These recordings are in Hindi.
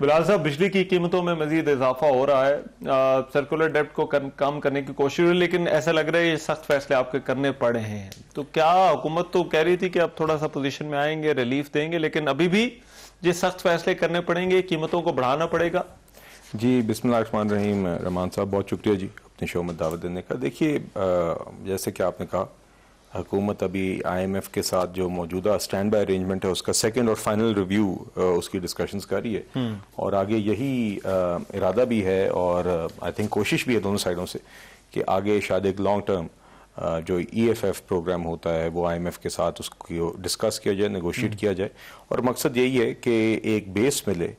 बिलाल साहब, बिजली की कीमतों में मजीद इजाफा हो रहा है, सर्कुलर डेब्ट को कम करने की कोशिश, लेकिन ऐसा लग रहा है ये सख्त फैसले आपके करने पड़े हैं। तो क्या हुकूमत तो कह रही थी कि अब थोड़ा सा पोजीशन में आएंगे, रिलीफ देंगे, लेकिन अभी भी ये सख्त फैसले करने पड़ेंगे, कीमतों को बढ़ाना पड़ेगा? जी, बिस्मिल्लाहिर्रहमानिर्रहीम। रहमान साहब, बहुत शुक्रिया जी अपने शो में दावत देने का। देखिए, जैसे कि आपने कहा, हुकूमत अभी IMF के साथ जो मौजूदा स्टैंड बाय अरेंजमेंट है उसका सेकंड और फाइनल रिव्यू उसकी डिस्कशंस कर रही है, और आगे यही इरादा भी है और आई थिंक कोशिश भी है दोनों साइडों से कि आगे शायद एक लॉन्ग टर्म जो EFF प्रोग्राम होता है वो IMF के साथ उसको डिस्कस किया जाए, नेगोशिएट किया जाए, और मकसद यही है कि एक बेस मिले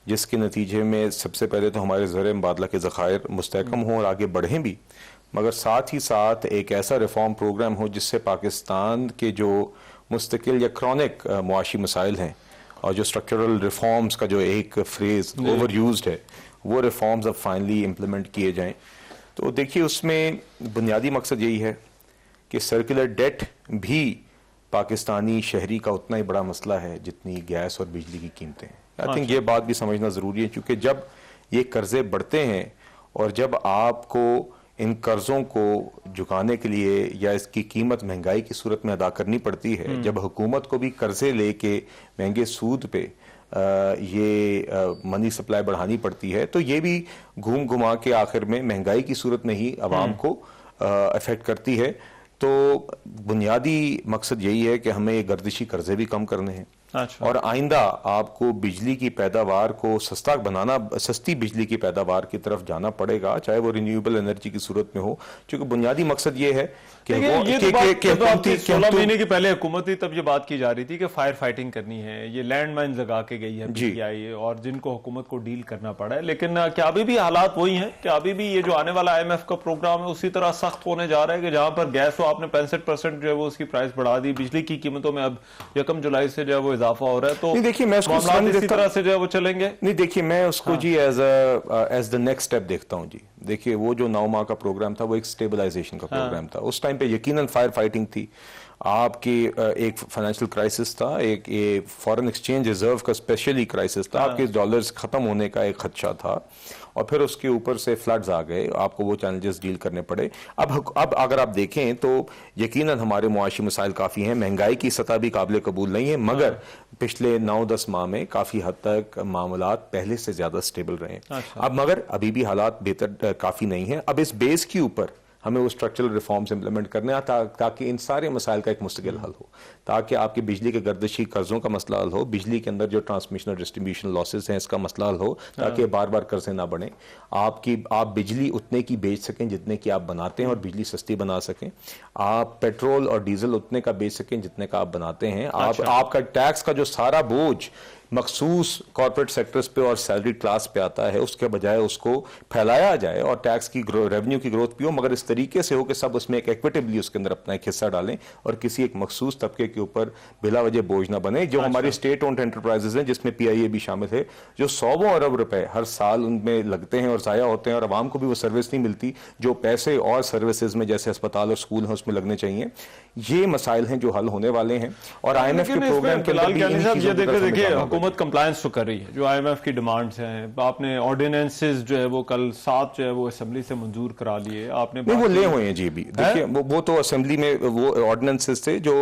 जिसके नतीजे में सबसे पहले तो हमारे ज़र मुबादला के ज़खायर मुस्तहकम हों और आगे बढ़ें भी, मगर साथ ही साथ एक ऐसा रिफॉर्म प्रोग्राम हो जिससे पाकिस्तान के जो मुस्तकिल या क्रॉनिक मुआशी मसाइल हैं और जो स्ट्रक्चरल रिफॉर्म्स का जो एक फ्रेज ओवर यूज्ड है, वो रिफॉर्म्स अब फाइनली इम्प्लीमेंट किए जाएं। तो देखिए, उसमें बुनियादी मकसद यही है कि सर्कुलर डेट भी पाकिस्तानी शहरी का उतना ही बड़ा मसला है जितनी गैस और बिजली की कीमतें हैं। आई थिंक ये बात भी समझना ज़रूरी है, क्योंकि जब ये कर्जे बढ़ते हैं और जब आपको इन कर्जों को झुकाने के लिए या इसकी कीमत महंगाई की सूरत में अदा करनी पड़ती है, जब हुकूमत को भी कर्जे लेके महंगे सूद पे ये मनी सप्लाई बढ़ानी पड़ती है, तो ये भी घूम घुमा के आखिर में महंगाई की सूरत में ही आवाम को अफेक्ट करती है। तो बुनियादी मकसद यही है कि हमें गर्दिशी कर्जे भी कम करने हैं। अच्छा। और आइंदा आपको बिजली की पैदावार को सस्ता बनाना, सस्ती बिजली की पैदावार की तरफ जाना पड़ेगा, चाहे वो रिन्यूएबल एनर्जी की सूरत में हो, क्योंकि बुनियादी मकसद ये है कि 16 महीने की पहले हुकूमत थी तब ये बात की जा रही थी कि फायर फाइटिंग करनी है, ये लैंड माइन लगा के गई है PTI और जिनको हुकूमत को डील करना पड़ा है। लेकिन क्या अभी भी हालात वही हैं? क्या अभी भी ये जो आने वाला IMF का प्रोग्राम है उसी तरह सख्त होने जा रहा है कि जहां पर गैस हो आपने 65% जो है वो उसकी प्राइस बढ़ा दी, बिजली की कीमतों में अब 1 जुलाई से जो है वो इजाफा हो रहा है, तो देखिए मैं उसको इसी तरह से जो है वो चलेंगे? नहीं, देखिए मैं उसको जी एज द नेक्स्ट स्टेप देखता हूं जी। देखिए, वो जो 9 माह का प्रोग्राम था वो एक स्टेबलाइजेशन का प्रोग्राम था। उस टाइम पे यकीनन फायर फाइटिंग थी, आपकी एक फाइनेंशियल क्राइसिस था, एक फॉरेन एक्सचेंज रिजर्व का स्पेशली क्राइसिस था, आपके डॉलर्स खत्म होने का एक खदशा था, और फिर उसके ऊपर से फ्लड्स आ गए, आपको वो चैलेंजेस डील करने पड़े। अब अगर आप देखें तो यकीनन हमारे मुआशी मसाइल काफ़ी हैं, महंगाई की सतह भी काबिल कबूल नहीं है, मगर पिछले 9-10 माह में काफ़ी हद तक मामलात पहले से ज़्यादा स्टेबल रहे। अच्छा। अब मगर अभी भी हालात बेहतर काफ़ी नहीं है। अब इस बेस के ऊपर हमें वो स्ट्रक्चरल रिफॉर्म्स इंप्लीमेंट करने ताकि इन सारे मसाइल का एक मुस्तकिल हल हो, ताकि आपके बिजली के गर्दिशी कर्जों का मसला हल हो, बिजली के अंदर जो ट्रांसमिशन और डिस्ट्रीब्यूशन लॉसेस हैं इसका मसला हल हो, ताकि बार बार कर्जे ना बढ़े, आप बिजली उतने की बेच सकें जितने की आप बनाते हैं और बिजली सस्ती बना सकें, आप पेट्रोल और डीजल उतने का बेच सकें जितने का आप बनाते हैं। आपका टैक्स का जो सारा बोझ मखसूस कॉर्पोरेट सेक्टर्स पे और सैलरी क्लास पे आता है, उसके बजाय उसको फैलाया जाए और टैक्स की रेवेन्यू की ग्रोथ भी हो, मगर इस तरीके से हो कि सब उसमें एक इक्विटेबली उसके अंदर अपना एक हिस्सा डालें और किसी एक मखसूस तबके के ऊपर बिला वजह बोझ ना बने। जो हमारी स्टेट ओन्ड एंटरप्राइजेज हैं जिसमें PIA भी शामिल है, जो 100 अरब रुपए हर साल उनमें लगते हैं और ज़ाया होते हैं और आवाम को भी वो सर्विस नहीं मिलती जो पैसे और सर्विसेज में जैसे अस्पताल और स्कूल हैं उसमें लगने चाहिए। ये मसाइल हैं जो हल होने वाले हैं और IMF के प्रोग्राम के अंदर देखिए हुकूमत कंप्लायंस तो कर रही है, जो IMF की डिमांड्स हैं। आपने ऑर्डिनेंसेस जो है वो कल 7 जो है वो असेंबली से मंजूर करा लिए, आपने वो ले हुए हैं जी। भी देखिए वो तो असेंबली में वो ऑर्डिनेंसेस थे जो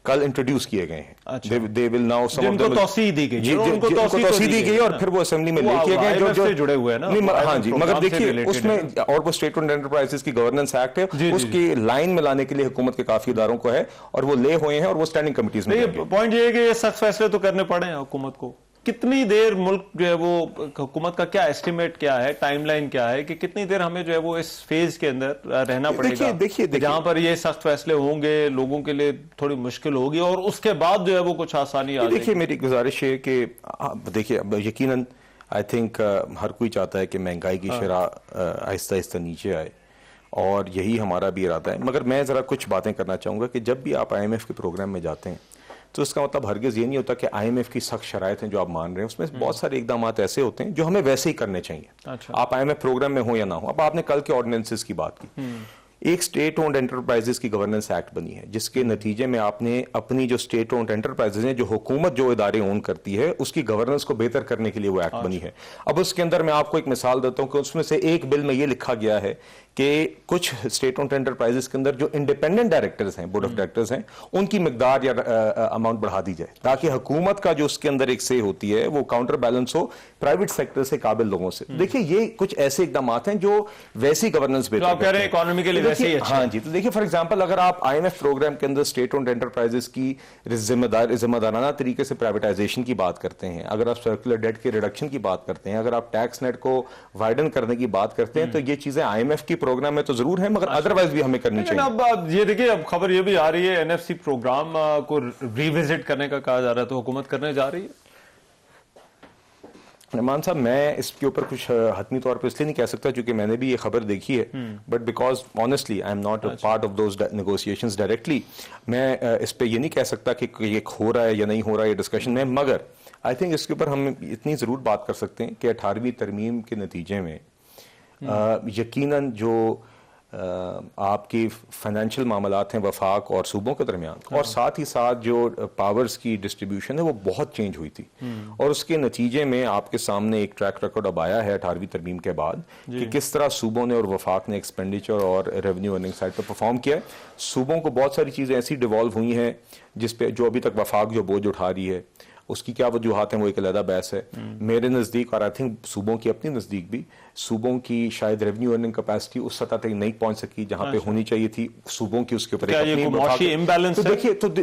कल इंट्रोड्यूस किए गए हैं। अच्छा। They will now some of them तौसीह दी गई, उनको तौसीह दी गई और फिर वो असेंबली में लेके गए जो जुड़े हुए हैं ना। हाँ जी, मगर देखिए उसमें और वो स्टेट ओन्ड एंटरप्राइजेस की गवर्नेंस एक्ट है, उसकी लाइन में लाने के लिए हुकूमत के काफी इदारों को है और वो ले हुए हैं और वो स्टैंडिंग कमिटीज में। पॉइंट ये है कि ये सख्त फैसले तो करने पड़े हैं हुकूमत को। कितनी देर मुल्क जो है वो, हुकूमत का क्या एस्टिमेट क्या है, टाइमलाइन क्या है कि कितनी देर हमें जो है वो इस फेज के अंदर रहना पड़ेगा? देखिए जहां पर ये सख्त फैसले होंगे लोगों के लिए थोड़ी मुश्किल होगी और उसके बाद जो है वो कुछ आसानी आ जाएगी। देखिए मेरी गुजारिश है कि देखिए यकीनन आई थिंक हर कोई चाहता है कि महंगाई की शरह आहिस्ता आहिस्ता नीचे आए और यही हमारा भी इरादा है, मगर मैं जरा कुछ बातें करना चाहूंगा कि जब भी आप IMF के प्रोग्राम में जाते हैं तो इसका मतलब हरगिज ये नहीं होता कि IMF की सख्त शराइत हैं जो आप मान रहे हैं, उसमें बहुत सारे इकदाम ऐसे होते हैं जो हमें वैसे ही करने चाहिए। अच्छा। आप IMF प्रोग्राम में हो या ना हो। अब आपने कल के ऑर्डिनेंसेस की बात की, एक स्टेट ओन्ड एंटरप्राइजेस की गवर्नेंस एक्ट बनी है, जिसके नतीजे में आपने अपनी जो स्टेट ओन्ड एंटरप्राइजेस हैं, जो हुकूमत जो इदारे ओन करती है, उसकी गवर्नेंस को बेहतर करने के लिए वो एक्ट बनी है। अब उसके अंदर मैं आपको एक मिसाल देता हूं कि उसमें से एक बिल में ये लिखा गया है कि कुछ स्टेट ओन्ड एंटरप्राइजेस के अंदर जो इंडिपेंडेंट डायरेक्टर्स हैं, बोर्ड ऑफ डायरेक्टर्स हैं, उनकी मिकदार या अमाउंट बढ़ा दी जाए, ताकि हुकूमत का जो उसके अंदर एक से होती है वो काउंटर बैलेंस हो प्राइवेट सेक्टर से काबिल लोगों से। देखिए ये कुछ ऐसे इकदाम हैं जो वैसी गवर्नेंस बेहतर आप कह रहे हैं इकोनॉमी के लिए वैसे ही अच्छा। हाँ जी, तो देखिए फॉर एग्जांपल अगर आप IMF प्रोग्राम के अंदर स्टेट ओन्ड एंटरप्राइजेस की जिम्मेदाराना तरीके से प्राइवेटाइजेशन की बात करते हैं, अगर आप सर्कुलर डेट के रिडक्शन की बात करते हैं, अगर आप टैक्स नेट को वाइडन करने की बात करते हैं, तो ये चीजें IMF की प्रोग्राम में तो जरूर है, मगर अदरवाइज भी हमें करनी चाहिए। अब ये देखिए, अब खबर ये भी आ रही है NFC प्रोग्राम को रिविजिट करने का कहा जा रहा है, तो हुकूमत करने जा रही है। रहमान साहब, मैं इसके ऊपर कुछ हतमी तौर पर इसलिए नहीं कह सकता क्योंकि मैंने भी ये खबर देखी है, but because honestly I am not a part of those negotiations directly. मैं इस पे ये नहीं कह सकता कि ये हो रहा है या नहीं हो रहा है ये डिस्कशन में, मगर आई थिंक इसके ऊपर हम इतनी ज़रूर बात कर सकते हैं कि 18वीं तरमीम के नतीजे में यकीनन जो आपकी फाइनेंशियल मामलात हैं वफाक और सूबों के दरमियान, और साथ ही साथ जो पावर्स की डिस्ट्रीब्यूशन है वो बहुत चेंज हुई थी, और उसके नतीजे में आपके सामने एक ट्रैक रिकॉर्ड अब आया है 18वीं तरमीम के बाद कि किस तरह सूबों ने और वफाक ने एक्सपेंडिचर और रेवेन्यू अर्निंग साइड पर परफॉर्म किया है। सूबों को बहुत सारी चीज़ें ऐसी डिवॉल्व हुई हैं जिस पे जो अभी तक वफाक जो बोझ उठा रही है, उसकी क्या वजूहात हैं वो एक अलग बहस है। मेरे नज़दीक और आई थिंक सूबों की अपनी नज़दीक भी, सूबों की शायद रेवेन्यू अर्निंग कैपेसिटी उस सतह तक नहीं पहुंच सकी जहां पे होनी चाहिए थी सूबों की, उसके ऊपर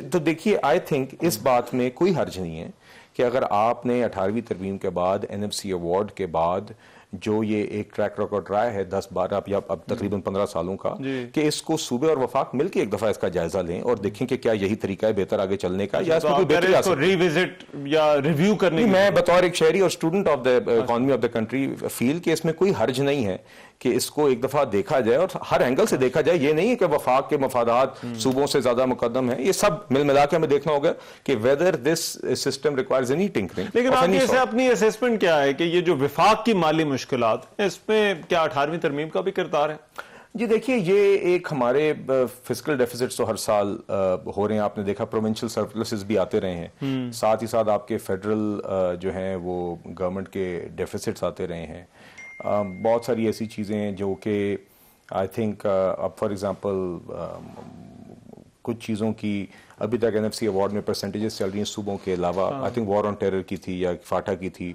तो देखिए आई थिंक इस बात में कोई हर्ज नहीं है कि अगर आपने 18वीं तरमीम के बाद NFC अवार्ड के बाद जो ये एक ट्रैक रिकॉर्ड रहा है 10-12 या अब तकरीबन 15 सालों का, कि इसको सूबे और वफाक मिलकर एक दफा इसका जायजा लें और देखें कि क्या यही तरीका है बेहतर आगे चलने का, या इसमें कोई बेहतरी आ सकती है। रिविजिट या रिव्यू करने, मैं बतौर एक शहरी और student of the economy of the country feel कि इसमें कोई हर्ज नहीं है कि इसको एक दफा देखा जाए और हर एंगल से देखा जाए। ये नहीं है कि वफाक के मफादात सूबों से ज्यादा मुकद्दम है, ये सब मिल मिला के हमें देखना होगा कि whether this system requires any tinkering. लेकिन आपकी इसे अपनी असेसमेंट क्या है कि ये जो वफाक की माली मुश्किलात, इसमें क्या 18वीं तरमीम का भी किरदार है? जी देखिए, ये एक हमारे फिस्कल डेफिसिट्स तो हर साल हो रहे हैं, आपने देखा प्रोविंशियल सरप्लसेस भी आते रहे हैं, साथ ही साथ आपके फेडरल जो हैं वो गवर्नमेंट के डेफिसिट्स आते रहे हैं। बहुत सारी ऐसी चीज़ें हैं जो कि आई थिंक अब फॉर एग्जांपल कुछ चीज़ों की अभी तक NFC अवार्ड में परसेंटेजेस चल रही हैं सूबों के अलावा, I think war on terror की थी या फाटा की थी,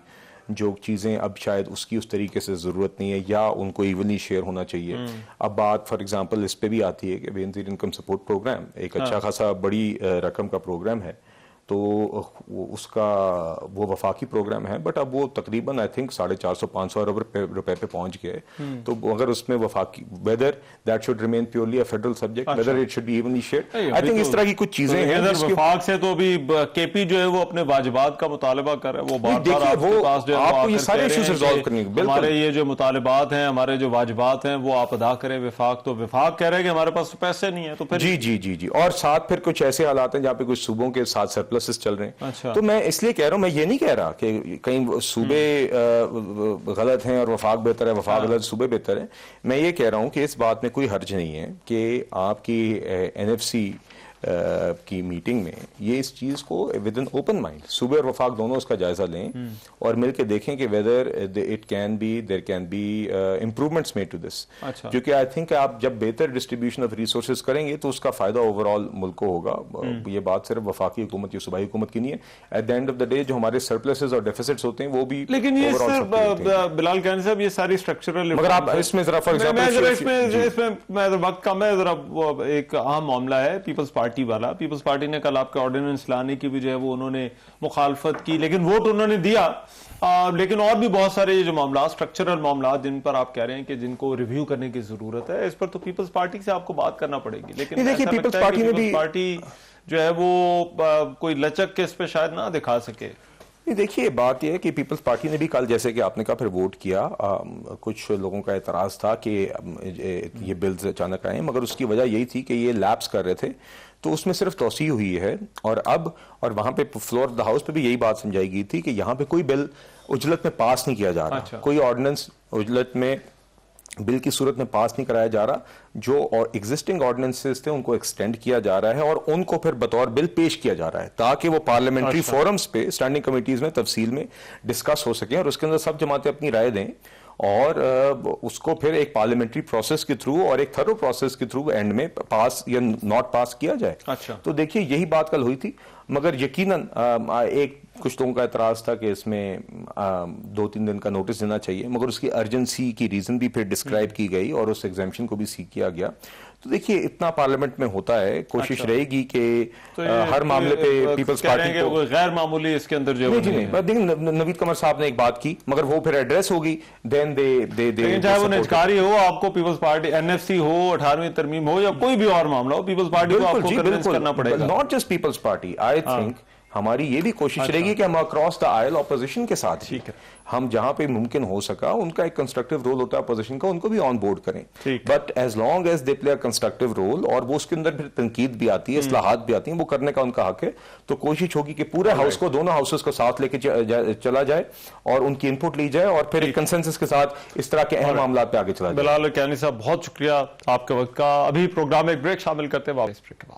जो चीज़ें अब शायद उसकी उस तरीके से ज़रूरत नहीं है या उनको इवनली शेयर होना चाहिए। अब बात फॉर एग्जांपल इस पे भी आती है कि बेनज़ीर इनकम सपोर्ट प्रोग्राम एक अच्छा खासा बड़ी रकम का प्रोग्राम है, तो उसका वो वफाकी प्रोग्राम है, बट अब वो तकरीबन आई थिंक 450-500 अरब रुपए पे पहुंच गए। तो अगर उसमें वफाकी, whether that should remain purely a federal subject, whether it should be evenly shared, I think इस तरह की कुछ चीजें हैं। वफाक से तो अभी KP जो है वो अपने वाजिबात का मुतालबा कर रहा है, वो बार-बार आपके पास जो है आपको ये सारे इश्यूज रिजॉल्व करने हैं। हमारे ये जो मुतालबात हैं, हमारे जो वाजिबात हैं वो आप अदा करें। वफाक तो वफाक कह रहे हैं कि हमारे पास पैसे नहीं है, तो फिर जी, और साथ फिर कुछ ऐसे हालात हैं जहाँ पे कुछ सूबों के साथ सरप्लसेस चल रहे हैं। अच्छा। तो मैं इसलिए कह रहा हूं, मैं ये नहीं कह रहा कि कहीं सूबे गलत हैं और वफाक बेहतर है, वफाक गलत सूबे बेहतर है। मैं ये कह रहा हूं कि इस बात में कोई हर्ज नहीं है कि आपकी NFC की मीटिंग में ये इस चीज को विद एन ओपन माइंड सूबे और वफाक दोनों उसका जायजा लें और मिलकर देखें कि whether it can be, there can be improvements made to this. क्योंकि आई थिंक आप जब बेहतर डिस्ट्रीब्यूशन ऑफ रिसोर्सेज करेंगे तो उसका फायदा ओवरऑल मुल्क को होगा। ये बात सिर्फ वफाकी हुकूमत या सूबाई हुकूमत की नहीं है। At the end of the day जो हमारे सरप्लसेस और डेफिसिट्स होते हैं वो भी, लेकिन ये बिलाल कहने साहब ये सारी स्ट्रक्चरल, मगर आप इसमें जरा फॉर एग्जांपल इसमें वक्त कम है, जरा एक अहम मामला है पीपल्स पार्टी वाला। पीपल्स पार्टी ने कल आपके ऑर्डिनेंस लाने की भी जो है वो उन्होंने मुखालफत की, लेकिन वोट उन्होंने दिया। लेकिन और भी बहुत सारे जो मामला, स्ट्रक्चरल मामला जिन पर आप कह रहे हैं कि जिनको रिव्यू करने की जरूरत है, इस पर तो पीपल्स पार्टी से आपको बात करना पड़ेगी। लेकिन देखिए, पीपल्स पार्टी ने भी, पार्टी जो है वो कोई लचक के इस पे शायद ना दिखा सके। देखिए, बात यह है कि पीपल्स पार्टी ने भी कल, जैसे कि आपने कहा, फिर वोट किया। कुछ लोगों का एतराज था कि ये बिल्स अचानक आए, मगर उसकी वजह यही थी कि ये लैप्स कर रहे थे, तो उसमें सिर्फ तोसी हुई है। और अब और वहां पे फ्लोर ऑफ द हाउस पे भी यही बात समझाई गई थी कि यहाँ पे कोई बिल उजलत में पास नहीं किया जा रहा। कोई ऑर्डिनेंस उजलत में बिल की सूरत में पास नहीं कराया जा रहा, जो और एग्जिस्टिंग ऑर्डिनेंसेस थे उनको एक्सटेंड किया जा रहा है और उनको फिर बतौर बिल पेश किया जा रहा है ताकि वो पार्लियामेंट्री फोरम्स पे स्टैंडिंग कमेटीज में तफसील में डिस्कस हो सके और उसके अंदर सब जमातें अपनी राय दें और उसको फिर एक पार्लियामेंट्री प्रोसेस के थ्रू और एक थरो प्रोसेस के थ्रू एंड में पास या नॉट पास किया जाए। अच्छा। तो देखिए यही बात कल हुई थी, मगर यकीनन एक कुछ लोगों का एतराज था कि इसमें 2-3 दिन का नोटिस देना चाहिए, मगर उसकी अर्जेंसी की रीजन भी फिर डिस्क्राइब की गई और उस एग्जाम्पशन को भी सीख किया गया। तो देखिए इतना पार्लियामेंट में होता है, कोशिश रहेगी कि तो हर मामले पे पीपल्स पार्टी को गैर मामूली इसके अंदर जो नहीं जी नहीं, देखिए नवीद कमर साहब ने एक बात की मगर वो फिर एड्रेस होगी, देन दे चाहे वो निजकारी हो, आपको पीपल्स पार्टी एनएफसी हो, 18वीं तरमीम हो या कोई भी और मामला हो, पीपल्स पार्टी को आपको कन्विंस करना पड़ेगा। Not just people's party, I think हमारी ये भी कोशिश रहेगी कि हम अक्रॉस द आयल ऑपोजिशन के साथ ठीक है, हम जहां पे मुमकिन हो सका उनका एक कंस्ट्रक्टिव रोल होता है अपोजिशन का, उनको भी ऑन बोर्ड करें, but as long as they play a constructive role और वो उसके अंदर फिर तनकीद भी आती है, इस्लाहात भी आती हैं, वो करने का उनका हक है। तो कोशिश होगी कि पूरे हाउस को, दोनों हाउसेस को साथ लेके चला जाए और उनकी इनपुट ली जाए और फिर एक कंसेंसस के साथ इस तरह के अहम मामला पे आगे चला जाए। बिलाल कियानी साहब बहुत शुक्रिया आपके वक्त का। अभी प्रोग्राम एक ब्रेक शामिल करते हैं, वापस ब्रेक के बाद।